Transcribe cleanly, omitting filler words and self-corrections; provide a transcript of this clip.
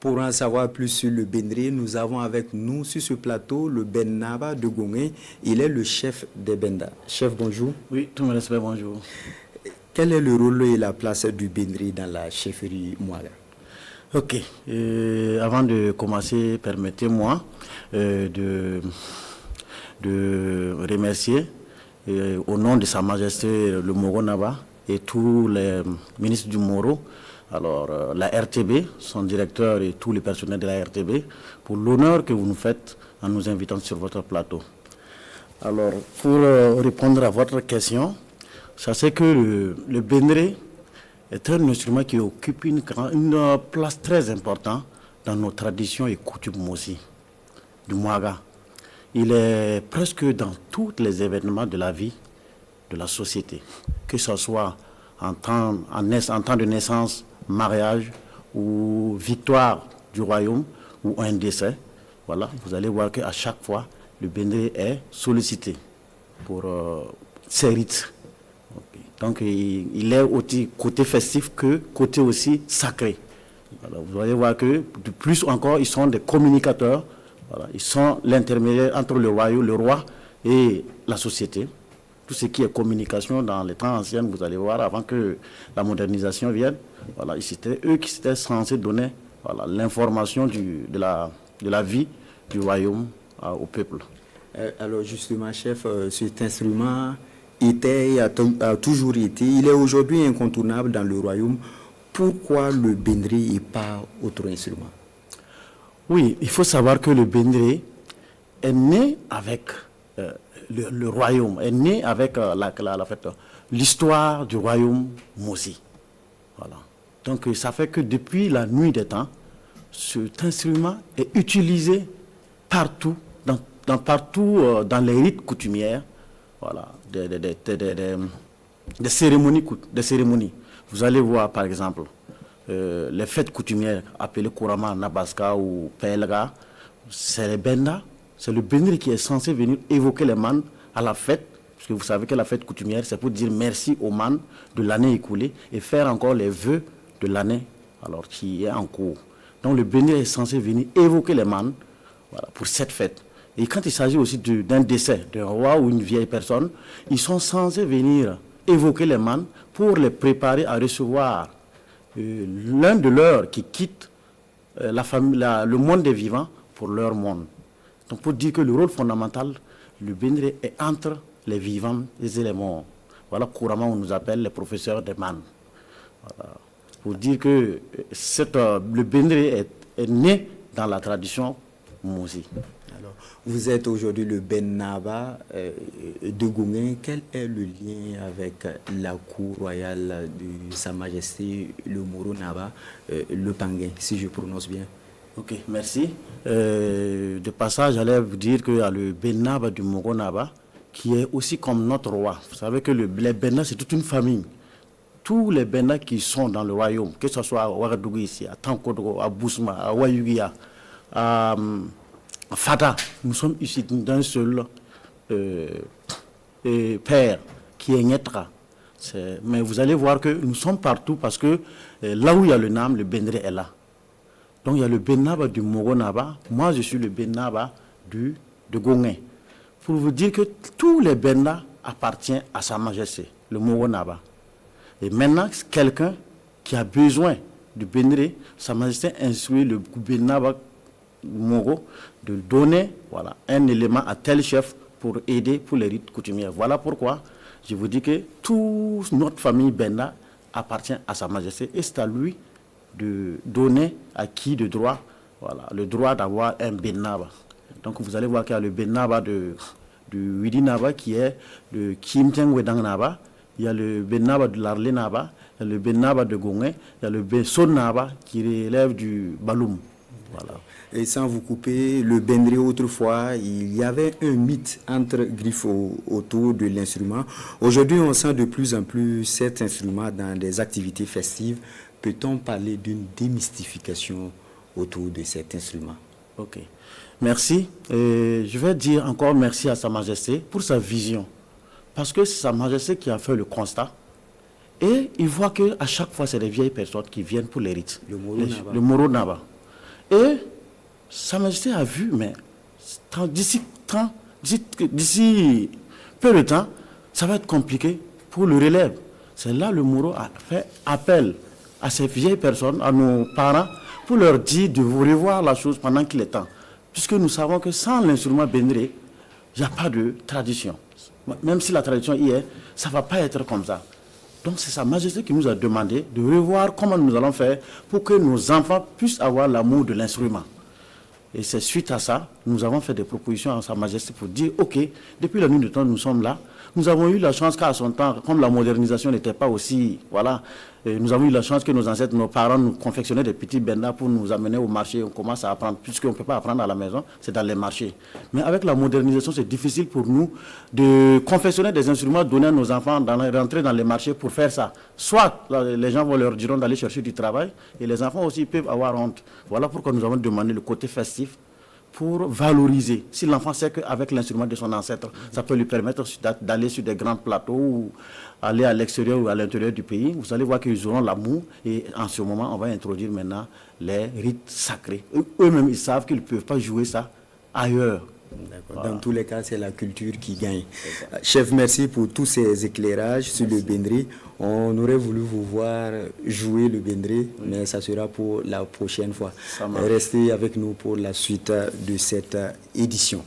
Pour en savoir plus sur le Bendré, nous avons avec nous sur ce plateau le Ben Naba de Gongé. Il est le chef des Benda. Chef, bonjour. Oui, tout le respect, bonjour. Quel est le rôle et la place du Bendré dans la chefferie Mouaga? Ok. Avant de commencer, permettez-moi de remercier au nom de Sa Majesté le Moro Naba et tous les ministres du Moro, alors la RTB, son directeur et tous les personnels de la RTB, pour l'honneur que vous nous faites en nous invitant sur votre plateau. Alors, pour répondre à votre question, sachez que le Bendré est un instrument qui occupe une place très importante dans nos traditions et coutumes aussi, du Mouaga. Il est presque dans tous les événements de la vie de la société, que ce soit en temps de naissance, mariage ou victoire du royaume ou un décès. Voilà, vous allez voir qu'à chaque fois, le Bendré est sollicité pour ses rites. Okay. Donc, il est aussi côté festif que côté aussi sacré. Voilà, vous allez voir que, de plus encore, ils sont des communicateurs. Voilà, ils sont l'intermédiaire entre le royaume, le roi et la société. Tout ce qui est communication dans les temps anciens, vous allez voir, avant que la modernisation vienne, voilà, c'était eux qui étaient censés donner l'information de la vie du royaume au peuple. Alors justement, chef, cet instrument était et a toujours été, il est aujourd'hui incontournable dans le royaume. Pourquoi le Bendré et pas autre instrument? Oui, il faut savoir que le Bendré est né avec le royaume, est né avec l'histoire du royaume Mosi. Voilà. Donc ça fait que depuis la nuit des temps, cet instrument est utilisé partout, dans les rites coutumières, voilà, des cérémonies. Vous allez voir par exemple les fêtes coutumières appelées couramment Nabaska ou Pelga, c'est les Benda. C'est le Bendré qui est censé venir évoquer les mânes à la fête, parce que vous savez que la fête coutumière, c'est pour dire merci aux mânes de l'année écoulée et faire encore les vœux de l'année alors qui est en cours. Donc le Bendré est censé venir évoquer les mânes, voilà, pour cette fête. Et quand il s'agit aussi d'un décès d'un roi ou une vieille personne, ils sont censés venir évoquer les mânes pour les préparer à recevoir l'un de leurs qui quitte le monde des vivants pour leur monde. Donc pour dire que le rôle fondamental, le Bendré est entre les vivants et les morts. Voilà, couramment on nous appelle les professeurs des mânes. Voilà. Pour dire que le Bendré est né dans la tradition Mosi. Alors, vous êtes aujourd'hui le Ben Naba de Gongé. Quel est le lien avec la cour royale de Sa Majesté le Moro Naba, le Panguin, si je prononce bien? Ok, merci. De passage, j'allais vous dire qu'il y a le Ben Naba du Moro Naba, qui est aussi comme notre roi. Vous savez que les Benda, c'est toute une famille. Tous les Benda qui sont dans le royaume, que ce soit à Ouagadougou ici, à Tankodro, à Bousma, à Wayugia, à Fata, nous sommes ici d'un seul père, qui est Nyetra. Mais vous allez voir que nous sommes partout parce que là où il y a le Nam, le Bendré est là. Donc il y a le Ben Naba du Moro Naba, moi je suis le Ben Naba de Gongé. Pour vous dire que tous les Benda appartiennent à Sa Majesté, le Moro Naba. Et maintenant, quelqu'un qui a besoin du Bendré, Sa Majesté instruit le Ben Naba Moro de donner un élément à tel chef pour aider pour les rites coutumières. Voilà pourquoi je vous dis que toute notre famille Benda appartient à Sa Majesté et c'est à lui de donner à qui de droit, le droit d'avoir un Ben Naba. Donc vous allez voir qu'il y a le Ben Naba du Widi Naba qui est le Kimteng Wedang Naba, il y a le Ben Naba de l'Arlé Naba, il y a le Ben Naba de Gongé, il y a le Ben Son Naba qui relève du Baloum. Voilà. Et sans vous couper, le Bendré autrefois, il y avait un mythe entre griffes autour de l'instrument. Aujourd'hui, on sent de plus en plus cet instrument dans des activités festives. Peut-on parler d'une démystification autour de cet instrument? Ok, merci. Je vais dire encore merci à Sa Majesté pour sa vision. Parce que c'est Sa Majesté qui a fait le constat. Et il voit qu'à chaque fois, c'est les vieilles personnes qui viennent pour les rites. Le Moro Naba. Le Moro Naba. Et Sa Majesté a vu, mais d'ici peu de temps, ça va être compliqué pour le relève. C'est là le Moro a fait appel à ces vieilles personnes, à nos parents, pour leur dire de revoir la chose pendant qu'il est temps. Puisque nous savons que sans l'instrument Bendré, il n'y a pas de tradition. Même si la tradition y est, ça ne va pas être comme ça. Donc c'est Sa Majesté qui nous a demandé de revoir comment nous allons faire pour que nos enfants puissent avoir l'amour de l'instrument. Et c'est suite à ça, nous avons fait des propositions à Sa Majesté pour dire, ok, depuis la nuit de temps, nous sommes là. Nous avons eu la chance qu'à son temps, comme la modernisation n'était pas aussi, voilà, nous avons eu la chance que nos ancêtres, nos parents nous confectionnaient des petits bendas pour nous amener au marché. On commence à apprendre, puisqu'on ne peut pas apprendre à la maison, c'est dans les marchés. Mais avec la modernisation, c'est difficile pour nous de confectionner des instruments, donner à nos enfants, rentrer dans les marchés pour faire ça. Soit les gens vont leur dire d'aller chercher du travail, et les enfants aussi peuvent avoir honte. Voilà pourquoi nous avons demandé le côté festif, pour valoriser. Si l'enfant sait qu'avec l'instrument de son ancêtre, ça peut lui permettre d'aller sur des grands plateaux ou aller à l'extérieur ou à l'intérieur du pays, vous allez voir qu'ils auront l'amour. Et en ce moment, on va introduire maintenant les rites sacrés. Eux-mêmes, ils savent qu'ils ne peuvent pas jouer ça ailleurs. Voilà. Dans tous les cas, c'est la culture qui gagne. Chef, merci pour tous ces éclairages sur le Bendré. On aurait voulu vous voir jouer le Bendré, mais ça sera pour la prochaine fois. Restez avec nous pour la suite de cette édition.